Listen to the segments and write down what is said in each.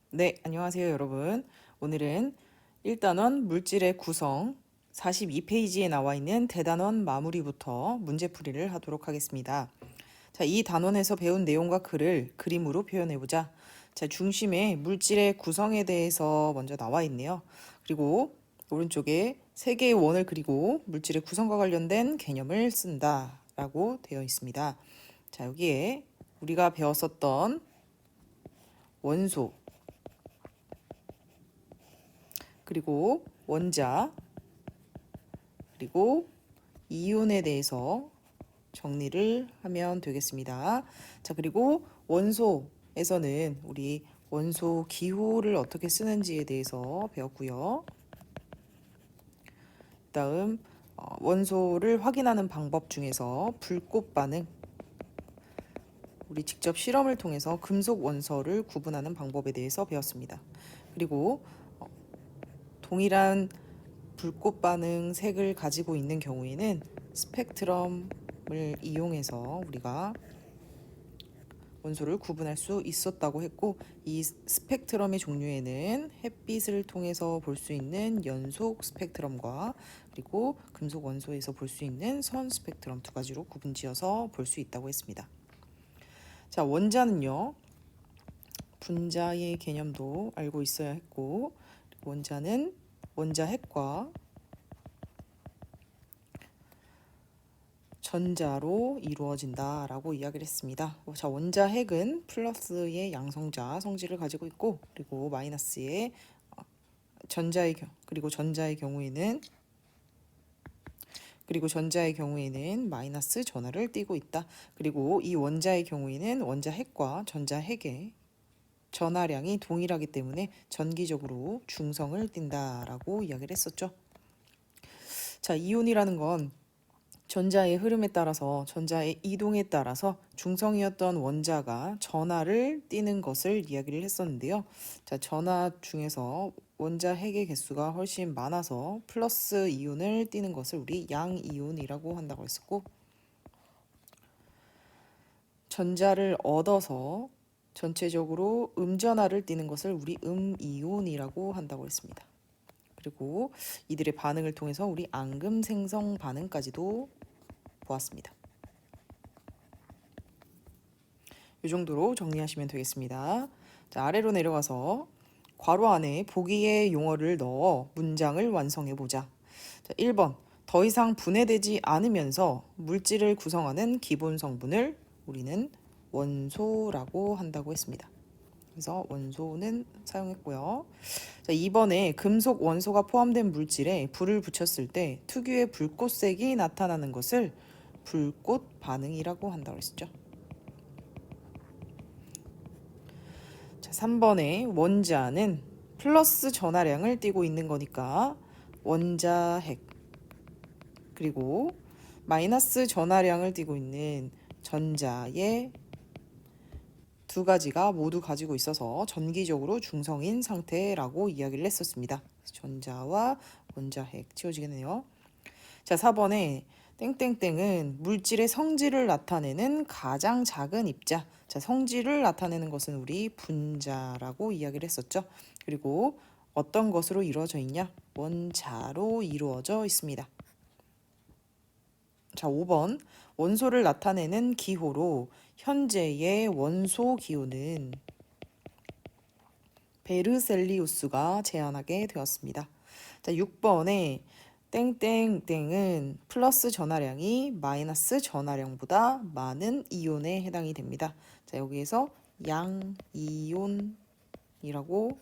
네, 안녕하세요, 여러분. 오늘은 1단원 물질의 구성 42페이지에 나와 있는 대단원 마무리부터 문제풀이를 하도록 하겠습니다. 자, 이 단원에서 배운 내용과 글을 그림으로 표현해보자. 자, 중심에 물질의 구성에 대해서 먼저 나와 있네요. 그리고 오른쪽에 세 개의 원을 그리고 물질의 구성과 관련된 개념을 쓴다 라고 되어 있습니다. 자, 여기에 우리가 배웠었던 원소, 그리고 원자, 그리고 이온에 대해서 정리를 하면 되겠습니다. 자, 그리고 원소에서는 우리 원소 기호를 어떻게 쓰는지에 대해서 배웠고요. 다음 원소를 확인하는 방법 중에서 불꽃 반응, 우리 직접 실험을 통해서 금속 원소를 구분하는 방법에 대해서 배웠습니다. 그리고 동일한 불꽃 반응 색을 가지고 있는 경우에는 스펙트럼을 이용해서 우리가 원소를 구분할 수 있었다고 했고, 이 스펙트럼의 종류에는 햇빛을 통해서 볼 수 있는 연속 스펙트럼과 그리고 금속 원소에서 볼 수 있는 선 스펙트럼 두 가지로 구분지어서 볼 수 있다고 했습니다. 자, 원자는요, 분자의 개념도 알고 있어야 했고, 원자는 원자핵과 전자로 이루어진다라고 이야기를 했습니다. 자, 원자핵은 플러스의 양성자 성질을 가지고 있고, 그리고 마이너스의 전자의 경우에는 마이너스 전하를 띠고 있다. 그리고 이 원자의 경우에는 원자핵과 전자핵의 전하량이 동일하기 때문에 전기적으로 중성을 띈다라고 이야기를 했었죠. 자, 이온이라는 건 전자의 흐름에 따라서, 전자의 이동에 따라서 중성이었던 원자가 전하를 띠는 것을 이야기를 했었는데요. 자, 전하 중에서 원자 핵의 개수가 훨씬 많아서 플러스 이온을 띠는 것을 우리 양이온이라고 한다고 했었고, 전자를 얻어서 전체적으로 음전하를 띠는 것을 우리 음이온이라고 한다고 했습니다. 그리고 이들의 반응을 통해서 우리 앙금 생성 반응까지도 보았습니다. 이 정도로 정리하시면 되겠습니다. 자, 아래로 내려가서 괄호 안에 보기의 용어를 넣어 문장을 완성해 보자. 자, 1번. 더 이상 분해되지 않으면서 물질을 구성하는 기본 성분을 우리는 원소라고 한다고 했습니다. 그래서 원소는 사용했고요. 자, 2번에 금속 원소가 포함된 물질에 불을 붙였을 때 특유의 불꽃색이 나타나는 것을 불꽃 반응이라고 한다고 했죠. 자, 3번에 원자는 플러스 전하량을 띠고 있는 거니까 원자핵, 그리고 마이너스 전하량을 띠고 있는 전자의 두 가지가 모두 가지고 있어서 전기적으로 중성인 상태라고 이야기를 했었습니다. 전자와 원자핵 치워지겠네요. 자, 4번에 땡땡땡은 물질의 성질을 나타내는 가장 작은 입자. 자, 성질을 나타내는 것은 우리 분자라고 이야기를 했었죠. 그리고 어떤 것으로 이루어져 있냐? 원자로 이루어져 있습니다. 자, 5번. 원소를 나타내는 기호로 현재의 원소 기호는 베르셀리우스가 제안하게 되었습니다. 자, 6번에 땡땡땡은 플러스 전하량이 마이너스 전하량보다 많은 이온에 해당이 됩니다. 자, 여기에서 양이온이라고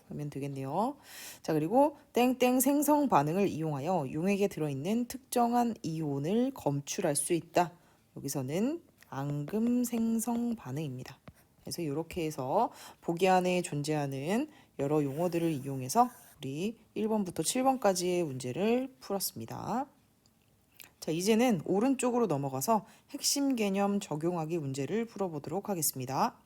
하면 되겠네요. 자, 그리고 땡땡 생성 반응을 이용하여 용액에 들어있는 특정한 이온을 검출할 수 있다. 여기서는 앙금 생성 반응입니다. 그래서 이렇게 해서 보기 안에 존재하는 여러 용어들을 이용해서 우리 1번부터 7번까지의 문제를 풀었습니다. 자, 이제는 오른쪽으로 넘어가서 핵심 개념 적용하기 문제를 풀어보도록 하겠습니다.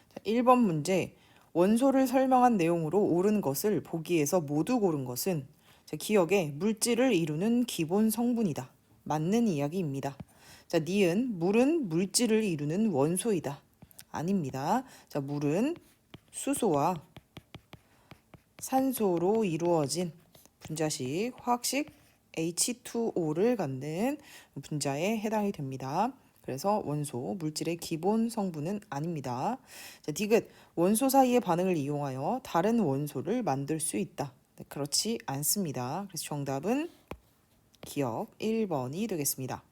자, 1번 문제. 원소를 설명한 내용으로 옳은 것을 보기에서 모두 고른 것은, 자, 기억에 물질을 이루는 기본 성분이다. 맞는 이야기입니다. 자, 니은 물은 물질을 이루는 원소이다. 아닙니다. 자, 물은 수소와 산소로 이루어진 분자식, 화학식 H2O를 갖는 분자에 해당이 됩니다. 그래서 원소, 물질의 기본 성분은 아닙니다. 자, 디귿, 원소 사이의 반응을 이용하여 다른 원소를 만들 수 있다. 네, 그렇지 않습니다. 그래서 정답은 기억 1번이 되겠습니다.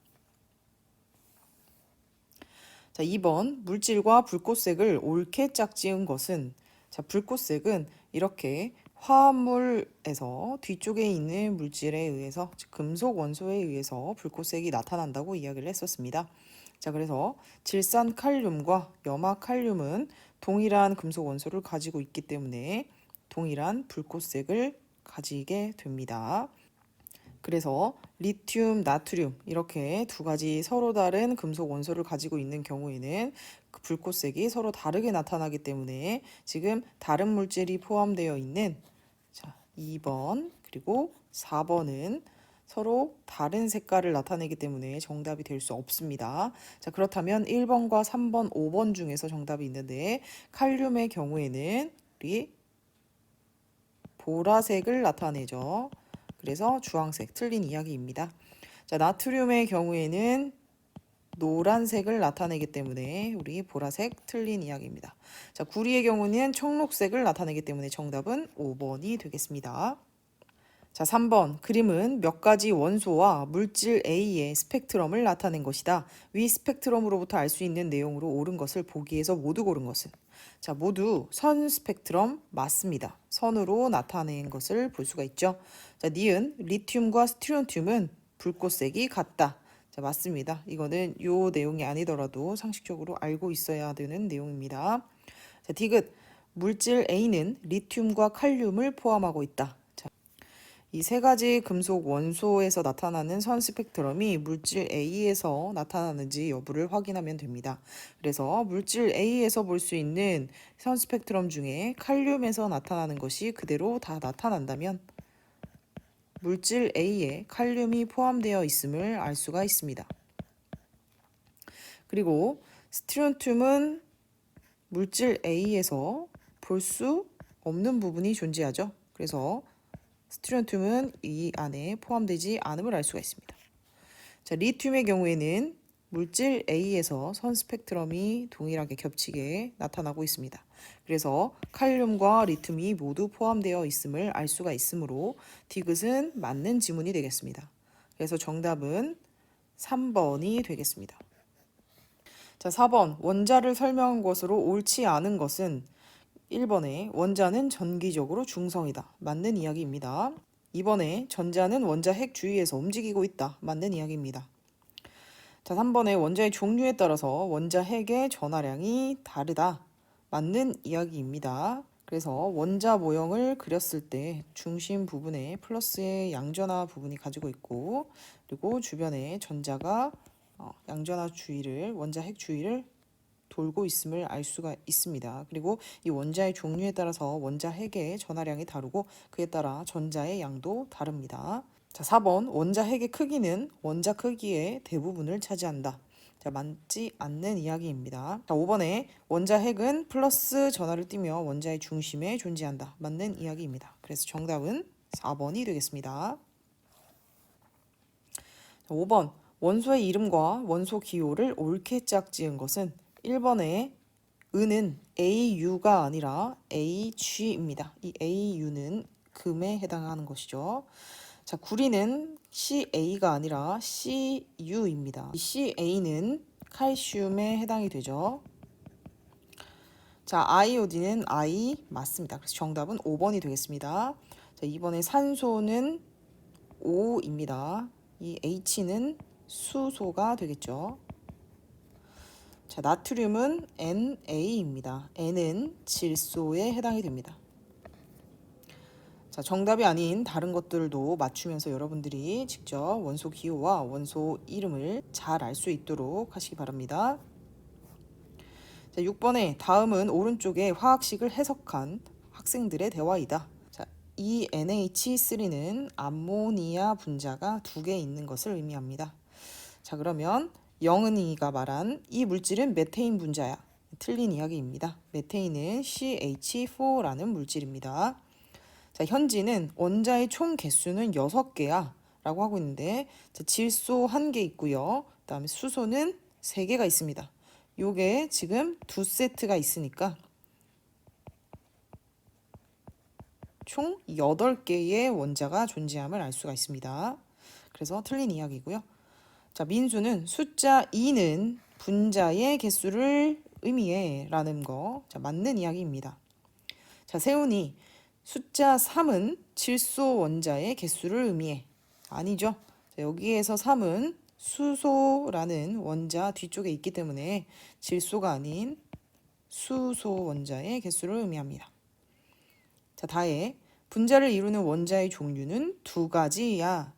자, 2번, 물질과 불꽃색을 옳게 짝지은 것은, 자, 불꽃색은 이렇게 화합물에서 뒤쪽에 있는 물질에 의해서, 즉 금속 원소에 의해서 불꽃색이 나타난다고 이야기를 했었습니다. 자, 그래서 질산 칼륨과 염화 칼륨은 동일한 금속 원소를 가지고 있기 때문에 동일한 불꽃색을 가지게 됩니다. 그래서 리튬, 나트륨 이렇게 두 가지 서로 다른 금속 원소를 가지고 있는 경우에는 그 불꽃색이 서로 다르게 나타나기 때문에 지금 다른 물질이 포함되어 있는 2번 그리고 4번은 서로 다른 색깔을 나타내기 때문에 정답이 될 수 없습니다. 자, 그렇다면 1번과 3번, 5번 중에서 정답이 있는데 칼륨의 경우에는 우리 보라색을 나타내죠. 그래서 주황색, 틀린 이야기입니다. 자, 나트륨의 경우에는 노란색을 나타내기 때문에 우리 보라색, 틀린 이야기입니다. 자, 구리의 경우는 청록색을 나타내기 때문에 정답은 5번이 되겠습니다. 자, 3번. 그림은 몇 가지 원소와 물질 A의 스펙트럼을 나타낸 것이다. 위 스펙트럼으로부터 알 수 있는 내용으로 옳은 것을 보기에서 모두 고른 것은? 자, 모두 선 스펙트럼 맞습니다. 선으로 나타낸 것을 볼 수가 있죠. 자, 니은 리튬과 스트론튬은 불꽃색이 같다. 자, 맞습니다. 이거는 요 내용이 아니더라도 상식적으로 알고 있어야 되는 내용입니다. 자, 디귿 물질 A는 리튬과 칼륨을 포함하고 있다. 이 세 가지 금속 원소에서 나타나는 선 스펙트럼이 물질 A에서 나타나는지 여부를 확인하면 됩니다. 그래서 물질 A에서 볼 수 있는 선 스펙트럼 중에 칼륨에서 나타나는 것이 그대로 다 나타난다면 물질 A에 칼륨이 포함되어 있음을 알 수가 있습니다. 그리고 스트론튬은 물질 A에서 볼 수 없는 부분이 존재하죠. 그래서 스트론튬은 이 안에 포함되지 않음을 알 수가 있습니다. 자, 리튬의 경우에는 물질 A에서 선 스펙트럼이 동일하게 겹치게 나타나고 있습니다. 그래서 칼륨과 리튬이 모두 포함되어 있음을 알 수가 있으므로 디귿은 맞는 지문이 되겠습니다. 그래서 정답은 3번이 되겠습니다. 자, 4번 원자를 설명한 것으로 옳지 않은 것은 1번에 원자는 전기적으로 중성이다. 맞는 이야기입니다. 2번에 전자는 원자 핵 주위에서 움직이고 있다. 맞는 이야기입니다. 자, 3번에 원자의 종류에 따라서 원자 핵의 전하량이 다르다. 맞는 이야기입니다. 그래서 원자 모형을 그렸을 때 중심 부분에 플러스의 양전하 부분이 가지고 있고 그리고 주변에 전자가 양전하 주위를 원자 핵 주위를 돌고 있음을 알 수가 있습니다. 그리고 이 원자의 종류에 따라서 원자 핵의 전하량이 다르고 그에 따라 전자의 양도 다릅니다. 자, 4번 원자 핵의 크기는 원자 크기의 대부분을 차지한다. 자, 맞지 않는 이야기입니다. 자, 5번에 원자 핵은 플러스 전하를 띠며 원자의 중심에 존재한다. 맞는 이야기입니다. 그래서 정답은 4번이 되겠습니다. 자, 5번 원소의 이름과 원소 기호를 옳게 짝지은 것은 1번에 은은 AU가 아니라 AG입니다. 이 AU는 금에 해당하는 것이죠. 자, 구리는 CA가 아니라 CU입니다. 이 CA는 칼슘에 해당이 되죠. 자, 아이오딘은 I 맞습니다. 그래서 정답은 5번이 되겠습니다. 자, 이번에 산소는 O입니다. 이 H는 수소가 되겠죠. 자, 나트륨은 NA입니다. N은 질소에 해당이 됩니다. 자, 정답이 아닌 다른 것들도 맞추면서 여러분들이 직접 원소 기호와 원소 이름을 잘 알 수 있도록 하시기 바랍니다. 자, 6번에 다음은 오른쪽에 화학식을 해석한 학생들의 대화이다. 자, 이 NH3는 암모니아 분자가 2개 있는 것을 의미합니다. 자, 그러면 영은이가 말한 이 물질은 메테인 분자야. 틀린 이야기입니다. 메테인은 CH4라는 물질입니다. 자, 현지는 원자의 총 개수는 6개야 라고 하고 있는데, 자, 질소 1개 있고요. 그 다음에 수소는 3개가 있습니다. 요게 지금 2세트가 있으니까 총 8개의 원자가 존재함을 알 수가 있습니다. 그래서 틀린 이야기고요. 자, 민수는 숫자 2는 분자의 개수를 의미해 라는 거, 자, 맞는 이야기입니다. 자, 세훈이 숫자 3은 질소 원자의 개수를 의미해. 아니죠. 자, 여기에서 3은 수소라는 원자 뒤쪽에 있기 때문에 질소가 아닌 수소 원자의 개수를 의미합니다. 자, 다해 분자를 이루는 원자의 종류는 2가지야.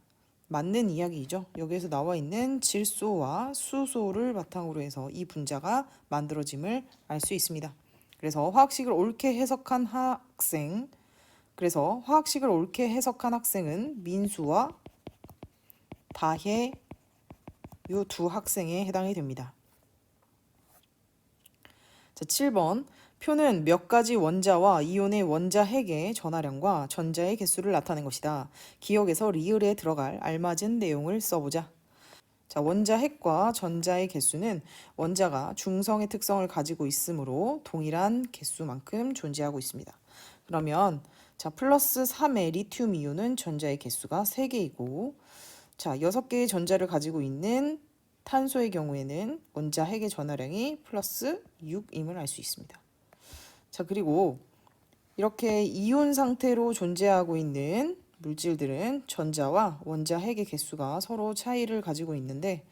맞는 이야기이죠. 여기에서 나와 있는 질소와 수소를 바탕으로 해서 이 분자가 만들어짐을 알 수 있습니다. 그래서 화학식을 옳게 해석한 학생은 민수와 다혜 요 두 학생에 해당이 됩니다. 자, 7번 표는 몇 가지 원자와 이온의 원자 핵의 전하량과 전자의 개수를 나타낸 것이다. 기억에서 리을에 들어갈 알맞은 내용을 써보자. 자, 원자 핵과 전자의 개수는 원자가 중성의 특성을 가지고 있으므로 동일한 개수만큼 존재하고 있습니다. 그러면 자, 플러스 3의 리튬 이온은 전자의 개수가 3개이고, 자, 6개의 전자를 가지고 있는 탄소의 경우에는 원자 핵의 전하량이 플러스 6임을 알 수 있습니다. 자, 그리고 이렇게 이온 상태로 존재하고 있는 물질들은 전자와 원자 핵의 개수가 서로 차이를 가지고 있는데,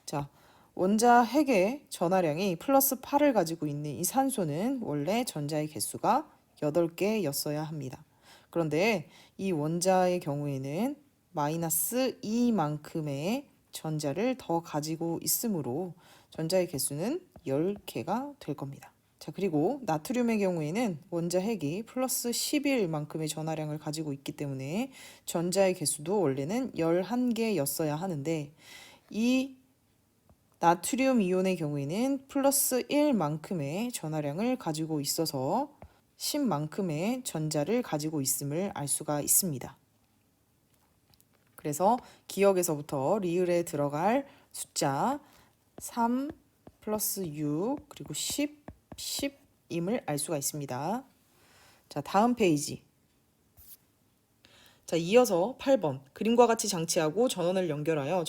자, 원자 핵의 전하량이 플러스 8을 가지고 있는 이 산소는 원래 전자의 개수가 8개였어야 합니다. 그런데 이 원자의 경우에는 마이너스 2만큼의 전자를 더 가지고 있으므로 전자의 개수는 10개가 될 겁니다. 자, 그리고 나트륨의 경우에는 원자 핵이 플러스 11만큼의 전하량을 가지고 있기 때문에 전자의 개수도 원래는 11개였어야 하는데, 이 나트륨 이온의 경우에는 플러스 1만큼의 전하량을 가지고 있어서 10만큼의 전자를 가지고 있음을 알 수가 있습니다. 그래서 기억에서부터 리을에 들어갈 숫자 3 플러스 6 그리고 10임을 알 수가 있습니다. 자, 다음 페이지. 자, 이어서 8번 그림과 같이 장치하고 전원을 연결하여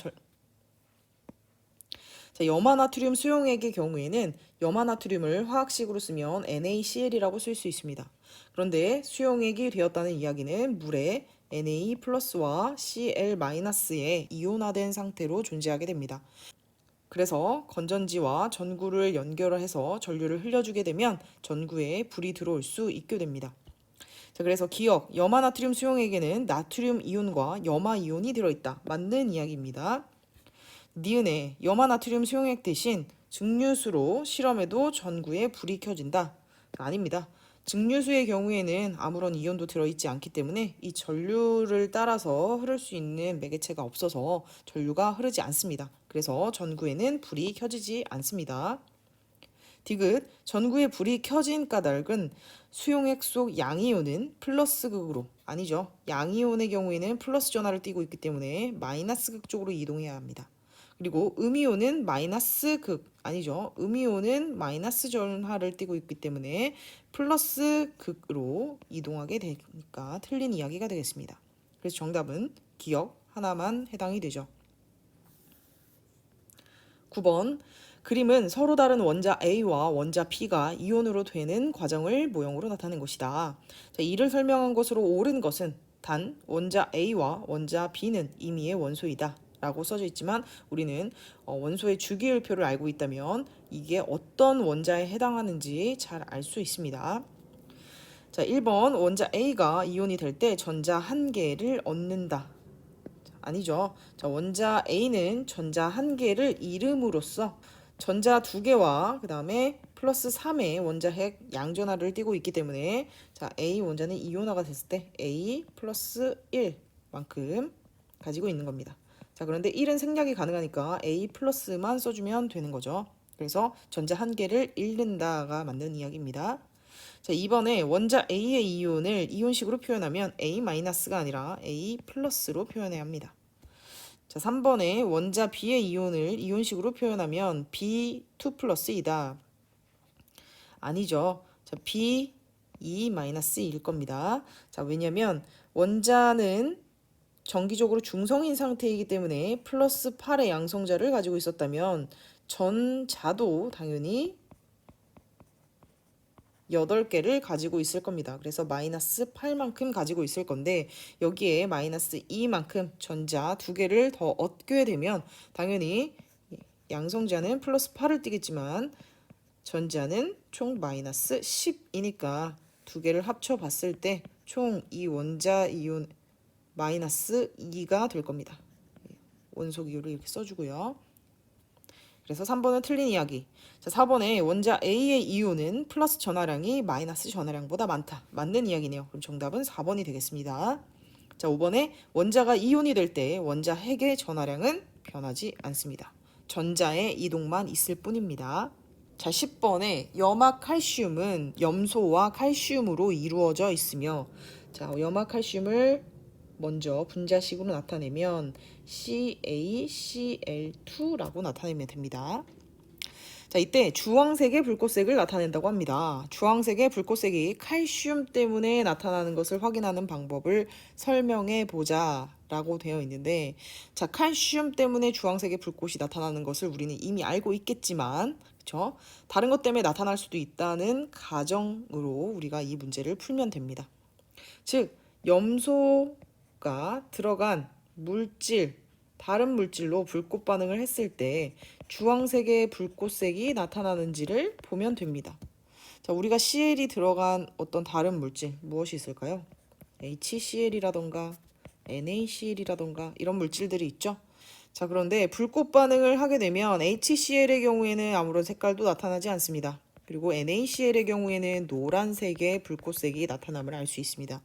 자, 염화나트륨 수용액의 경우에는 염화나트륨을 화학식으로 쓰면 NaCl이라고 쓸 수 있습니다. 그런데 수용액이 되었다는 이야기는 물에 Na 플러스와 Cl-의 이온화된 상태로 존재하게 됩니다. 그래서 건전지와 전구를 연결해서 전류를 흘려주게 되면 전구에 불이 들어올 수 있게 됩니다. 자, 그래서 기억, 염화나트륨 수용액에는 나트륨 이온과 염화 이온이 들어있다. 맞는 이야기입니다. 니은에 염화나트륨 수용액 대신 증류수로 실험해도 전구에 불이 켜진다. 아닙니다. 증류수의 경우에는 아무런 이온도 들어있지 않기 때문에 이 전류를 따라서 흐를 수 있는 매개체가 없어서 전류가 흐르지 않습니다. 그래서 전구에는 불이 켜지지 않습니다. 디귿, 전구에 불이 켜진 까닭은 수용액 속 양이온은 플러스 극으로, 아니죠. 양이온의 경우에는 플러스 전하를 띠고 있기 때문에 마이너스 극 쪽으로 이동해야 합니다. 그리고 음이온은 마이너스 극, 아니죠. 음이온은 마이너스 전하를 띠고 있기 때문에 플러스 극으로 이동하게 되니까 틀린 이야기가 되겠습니다. 그래서 정답은 기억 하나만 해당이 되죠. 9번 그림은 서로 다른 원자 A와 원자 B가 이온으로 되는 과정을 모형으로 나타낸 것이다. 자, 이를 설명한 것으로 옳은 것은 단 원자 A와 원자 B는 임의의 원소이다 라고 써져 있지만, 우리는 원소의 주기율표를 알고 있다면 이게 어떤 원자에 해당하는지 잘 알 수 있습니다. 자, 1번 원자 A가 이온이 될 때 전자 1개를 얻는다. 아니죠. 자, 원자 A는 전자 1개를 잃음으로써 전자 2개와 그 다음에 플러스 3의 원자 핵 양전하를 띠고 있기 때문에 자, A 원자는 이온화가 됐을 때 A 플러스 1만큼 가지고 있는 겁니다. 자, 그런데 1은 생략이 가능하니까 A 플러스만 써주면 되는 거죠. 그래서 전자 한 개를 잃는다가 맞는 이야기입니다. 자, 2번에 원자 A의 이온을 이온식으로 표현하면 A-가 아니라 A 플러스로 표현해야 합니다. 자, 3번에 원자 B의 이온을 이온식으로 표현하면 B2 플러스이다. 아니죠. 자, B2-일 겁니다. 자, 왜냐면 원자는 정기적으로 중성인 상태이기 때문에 플러스 8의 양성자를 가지고 있었다면 전자도 당연히 8개를 가지고 있을 겁니다. 그래서 마이너스 8만큼 가지고 있을 건데 여기에 마이너스 2만큼 전자 2개를 더 얻게 되면 당연히 양성자는 플러스 8을 띠겠지만 전자는 총 마이너스 10이니까 2개를 합쳐 봤을 때 총 이 원자 이온 마이너스 2가 될 겁니다. 원소 기호를 이렇게 써주고요. 그래서 3번은 틀린 이야기. 자, 4번에 원자 A의 이온은 플러스 전하량이 마이너스 전하량보다 많다. 맞는 이야기네요. 그럼 정답은 4번이 되겠습니다. 자, 5번에 원자가 이온이 될 때 원자 핵의 전하량은 변하지 않습니다. 전자의 이동만 있을 뿐입니다. 자, 10번에 염화칼슘은 염소와 칼슘으로 이루어져 있으며, 자, 염화칼슘을 먼저 분자식으로 나타내면 CaCl2라고 나타내면 됩니다. 자, 이때 주황색의 불꽃색을 나타낸다고 합니다. 주황색의 불꽃색이 칼슘 때문에 나타나는 것을 확인하는 방법을 설명해 보자 라고 되어 있는데, 자, 칼슘 때문에 주황색의 불꽃이 나타나는 것을 우리는 이미 알고 있겠지만, 그쵸? 다른 것 때문에 나타날 수도 있다는 가정으로 우리가 이 문제를 풀면 됩니다. 즉, 염소가 들어간 물질, 다른 물질로 불꽃 반응을 했을 때 주황색의 불꽃색이 나타나는지를 보면 됩니다. 자, 우리가 CL이 들어간 어떤 다른 물질 무엇이 있을까요? HCl이라던가 NaCl이라던가 이런 물질들이 있죠. 자, 그런데 불꽃 반응을 하게 되면 HCl의 경우에는 아무런 색깔도 나타나지 않습니다. 그리고 NaCl의 경우에는 노란색의 불꽃색이 나타남을 알 수 있습니다.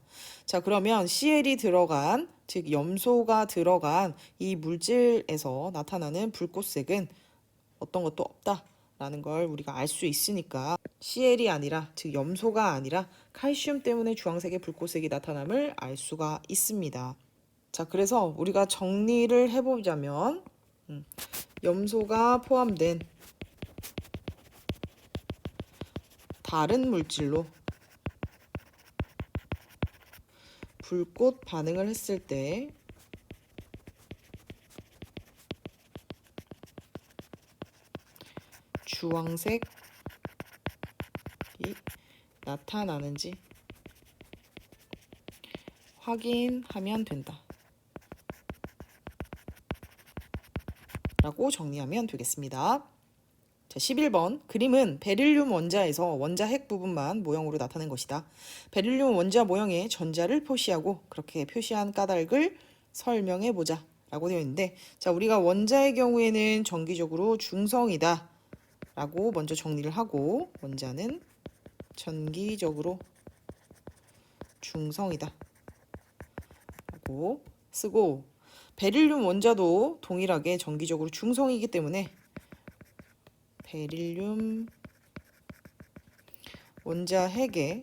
자, 그러면 Cl이 들어간, 즉 염소가 들어간 이 물질에서 나타나는 불꽃색은 어떤 것도 없다라는 걸 우리가 알 수 있으니까 CL이 아니라, 즉 염소가 아니라 칼슘 때문에 주황색의 불꽃색이 나타남을 알 수가 있습니다. 자, 그래서 우리가 정리를 해보자면 염소가 포함된 다른 물질로 불꽃 반응을 했을 때 주황색이 나타나는지 확인하면 된다 라고 정리하면 되겠습니다. 자, 11번 그림은 베릴륨 원자에서 원자 핵 부분만 모형으로 나타낸 것이다. 베릴륨 원자 모형에 전자를 표시하고 그렇게 표시한 까닭을 설명해 보자 라고 되어 있는데, 자, 우리가 원자의 경우에는 정기적으로 중성이다 라고 먼저 정리를 하고 원자는 전기적으로 중성이다 라고 쓰고, 베릴륨 원자도 동일하게 전기적으로 중성이기 때문에 베릴륨 원자 핵에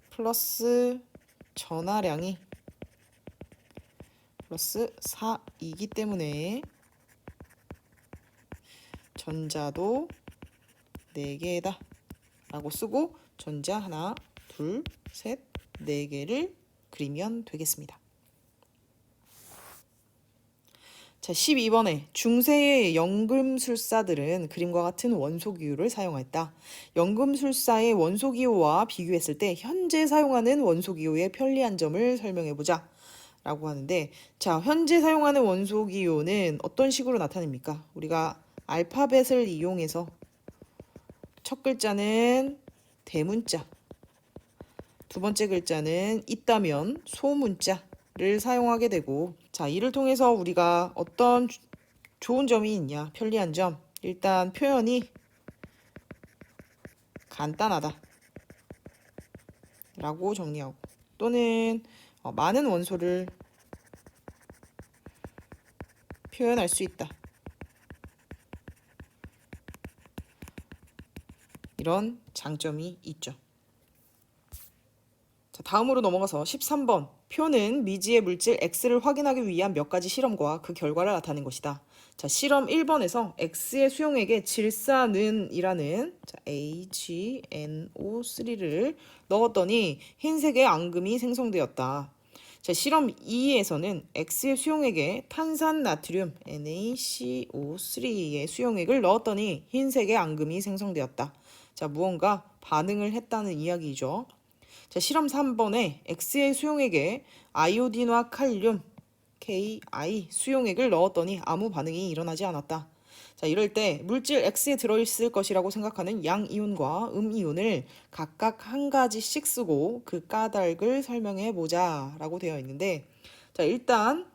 플러스 전하량이 플러스 4이기 때문에 전자도 4개다 라고 쓰고 전자 하나, 둘, 셋, 4개를 그리면 되겠습니다. 자, 12번에 중세의 연금술사들은 그림과 같은 원소기호를 사용했다. 연금술사의 원소기호와 비교했을 때 현재 사용하는 원소기호의 편리한 점을 설명해보자 라고 하는데, 자, 현재 사용하는 원소기호는 어떤 식으로 나타냅니까? 우리가 알파벳을 이용해서 첫 글자는 대문자, 두 번째 글자는 있다면 소문자를 사용하게 되고, 자, 이를 통해서 우리가 어떤 좋은 점이 있냐, 편리한 점, 일단 표현이 간단하다 라고 정리하고, 또는 많은 원소를 표현할 수 있다 이런 장점이 있죠. 자, 다음으로 넘어가서 13번. 표는 미지의 물질 X를 확인하기 위한 몇 가지 실험과 그 결과를 나타낸 것이다. 자, 실험 1번에서 X의 수용액에 질산은이라는 AgNO3를 넣었더니 흰색의 앙금이 생성되었다. 자, 실험 2에서는 X의 수용액에 탄산 나트륨 NaCO3의 수용액을 넣었더니 흰색의 앙금이 생성되었다. 자, 무언가 반응을 했다는 이야기죠. 자, 실험 3번에 X의 수용액에 아이오딘과 칼륨 Ki 수용액을 넣었더니 아무 반응이 일어나지 않았다. 자, 이럴 때 물질 X에 들어있을 것이라고 생각하는 양이온과 음이온을 각각 한 가지씩 쓰고 그 까닭을 설명해 보자 라고 되어 있는데, 자, 일단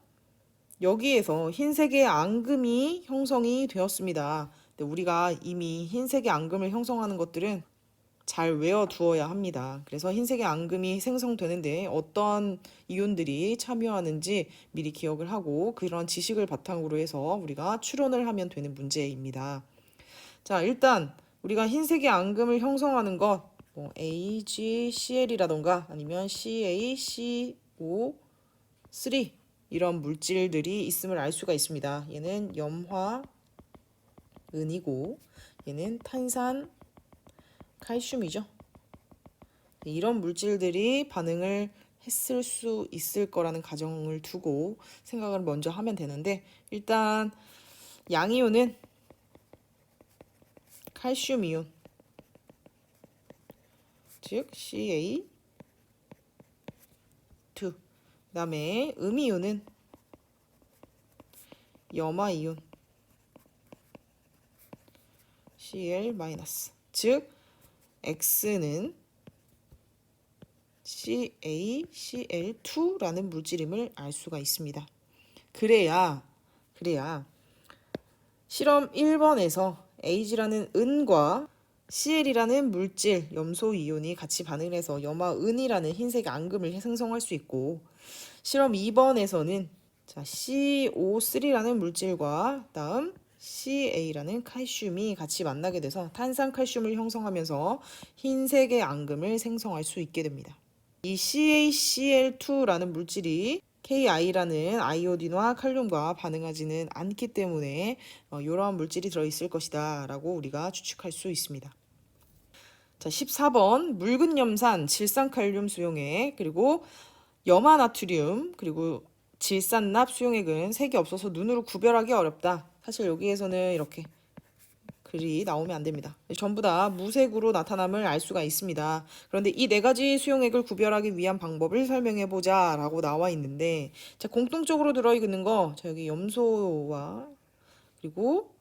여기에서 흰색의 앙금이 형성이 되었습니다. 근데 우리가 이미 흰색의 앙금을 형성하는 것들은 잘 외워두어야 합니다. 그래서 흰색의 앙금이 생성되는데 어떤 이온들이 참여하는지 미리 기억을 하고 그런 지식을 바탕으로 해서 우리가 추론을 하면 되는 문제입니다. 자, 일단 우리가 흰색의 앙금을 형성하는 것, AgCl이라던가 아니면 CaCO3 이런 물질들이 있음을 알 수가 있습니다. 얘는 염화은이고 얘는 탄산 칼슘이죠. 이런 물질들이 반응을 했을 수 있을 거라는 가정을 두고 생각을 먼저 하면 되는데, 일단 양이온은 칼슘이온, 즉 Ca2. 그다음에 음이온은 염화이온 Cl-, 즉 X는 CaCl2라는 물질임을 알 수가 있습니다. 그래야 실험 1번에서 Ag라는 은과 Cl이라는 물질, 염소 이온이 같이 반응을 해서 염화은이라는 흰색 앙금을 생성할 수 있고, 실험 2번에서는 CO3라는 물질과 다음 Ca라는 칼슘이 같이 만나게 돼서 탄산칼슘을 형성하면서 흰색의 앙금을 생성할 수 있게 됩니다. 이 CaCl2라는 물질이 Ki라는 아이오딘과 칼륨과 반응하지는 않기 때문에 이러한 물질이 들어있을 것이다 라고 우리가 추측할 수 있습니다. 자, 14번 묽은 염산, 질산칼륨 수용액, 그리고 염화나트륨, 그리고 질산납 수용액은 색이 없어서 눈으로 구별하기 어렵다. 사실 여기에서는 이렇게 글이 나오면 안 됩니다. 전부 다 무색으로 나타남을 알 수가 있습니다. 그런데 이 네 가지 수용액을 구별하기 위한 방법을 설명해 보자 라고 나와 있는데, 자, 공통적으로 들어있는 거, 자, 여기 염소와 그리고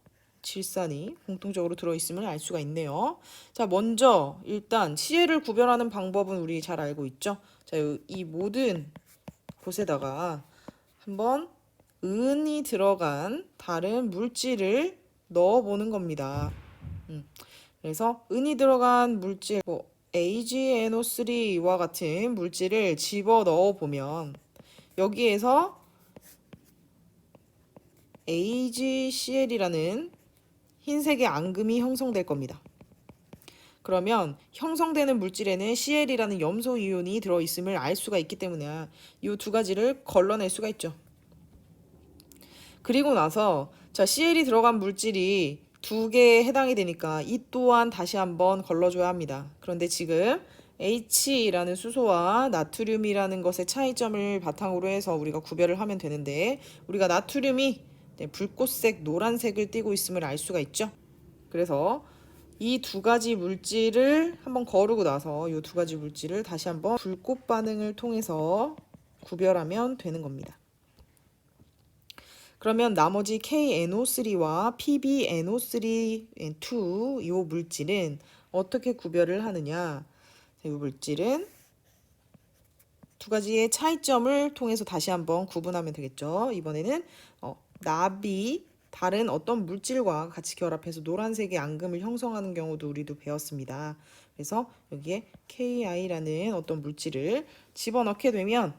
질산이 공통적으로 들어있음을 알 수가 있네요. 자, 먼저 일단 Cl을 구별하는 방법은 우리 잘 알고 있죠. 자, 이 모든 곳에다가 한번 은이 들어간 다른 물질을 넣어보는 겁니다. 그래서 은이 들어간 물질, AgNO3와 같은 물질을 집어 넣어보면 여기에서 AgCl이라는 흰색의 앙금이 형성될 겁니다. 그러면 형성되는 물질에는 Cl이라는 염소 이온이 들어있음을 알 수가 있기 때문에 이 두 가지를 걸러낼 수가 있죠. 그리고 나서 Cl이 들어간 물질이 두 개에 해당이 되니까 이 또한 다시 한번 걸러줘야 합니다. 그런데 지금 H라는 수소와 나트륨이라는 것의 차이점을 바탕으로 해서 우리가 구별을 하면 되는데, 우리가 나트륨이 불꽃색 노란색을 띠고 있음을 알 수가 있죠. 그래서 이 두 가지 물질을 한번 거르고 나서 이 두 가지 물질을 다시 한번 불꽃 반응을 통해서 구별하면 되는 겁니다. 그러면 나머지 KNO3와 PbNO3, 2 이 물질은 어떻게 구별을 하느냐? 이 물질은 두 가지의 차이점을 통해서 다시 한번 구분하면 되겠죠. 이번에는 납이 다른 어떤 물질과 같이 결합해서 노란색의 앙금을 형성하는 경우도 우리도 배웠습니다. 그래서 여기에 KI라는 어떤 물질을 집어넣게 되면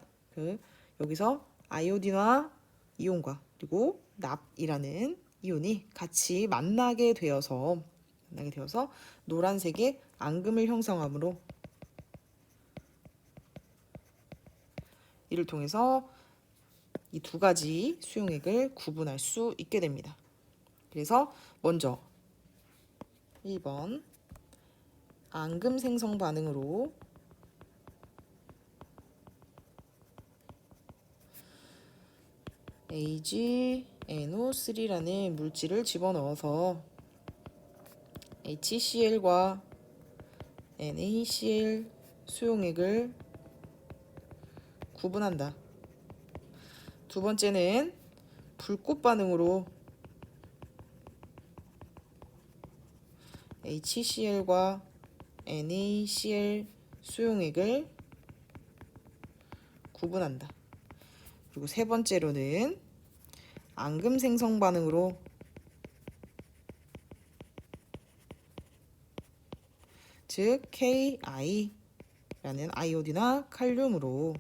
여기서 아이오딘화 이온과 그리고 납이라는 이온이 같이 만나게 되어서 나게 되어서 노란색의 앙금을 형성하므로 이를 통해서 이 두 가지 수용액을 구분할 수 있게 됩니다. 그래서 먼저 1번 앙금 생성 반응으로 AgNO3라는 물질을 집어넣어서 HCl과 NaCl 수용액을 구분한다. 두 번째는 불꽃 반응으로 HCl과 NaCl 수용액을 구분한다. 그리고 세 번째로는 앙금 생성 반응으로 즉 KI라는 아이오딘화 칼륨으로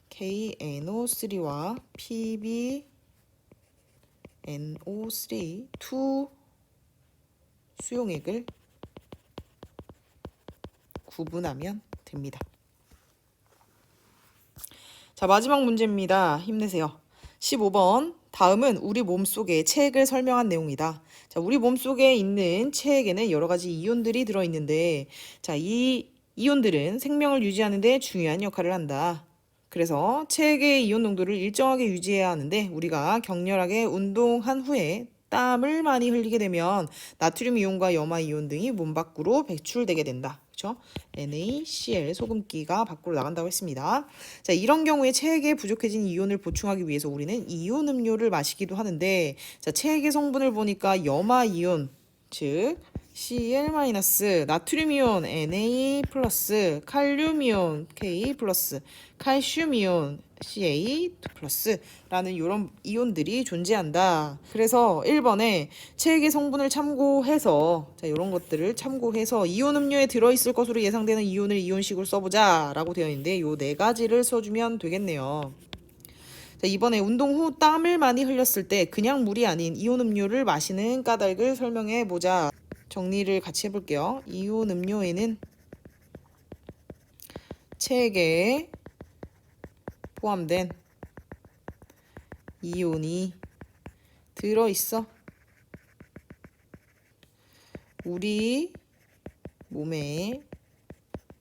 KNO3와 PbNO3 2 수용액을 구분하면 됩니다. 자, 마지막 문제입니다. 힘내세요. 15번. 다음은 우리 몸속의 체액을 설명한 내용이다. 자, 우리 몸속에 있는 체액에는 여러 가지 이온들이 들어있는데, 자, 이 이온들은 생명을 유지하는 데 중요한 역할을 한다. 그래서 체액의 이온 농도를 일정하게 유지해야 하는데, 우리가 격렬하게 운동한 후에 땀을 많이 흘리게 되면 나트륨 이온과 염화 이온 등이 몸 밖으로 배출되게 된다. 그렇죠? NaCl 소금기가 밖으로 나간다고 했습니다. 자, 이런 경우에 체액에 부족해진 이온을 보충하기 위해서 우리는 이온 음료를 마시기도 하는데, 자, 체액의 성분을 보니까 염화 이온, 즉 Cl-, 나트륨 이온 Na+, 칼륨 이온 K+, 칼슘 이온 Ca2+ 라는 이런 이온들이 존재한다. 그래서 1번에 체액의 성분을 참고해서 자, 이런 것들을 참고해서 이온 음료에 들어있을 것으로 예상되는 이온을 이온식으로 써보자 라고 되어 있는데 요 네 가지를 써주면 되겠네요. 자, 이번에 운동 후 땀을 많이 흘렸을 때 그냥 물이 아닌 이온 음료를 마시는 까닭을 설명해 보자. 정리를 같이 해볼게요. 이온 음료에는 체액에 포함된 이온이 들어있어. 우리 몸에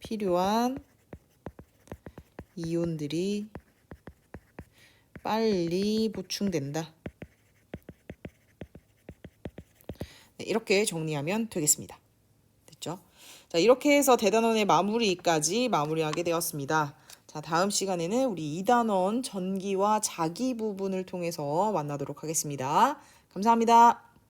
필요한 이온들이 빨리 보충된다. 네, 이렇게 정리하면 되겠습니다. 됐죠? 자, 이렇게 해서 대단원의 마무리까지 마무리하게 되었습니다. 자, 다음 시간에는 우리 2단원 전기와 자기 부분을 통해서 만나도록 하겠습니다. 감사합니다.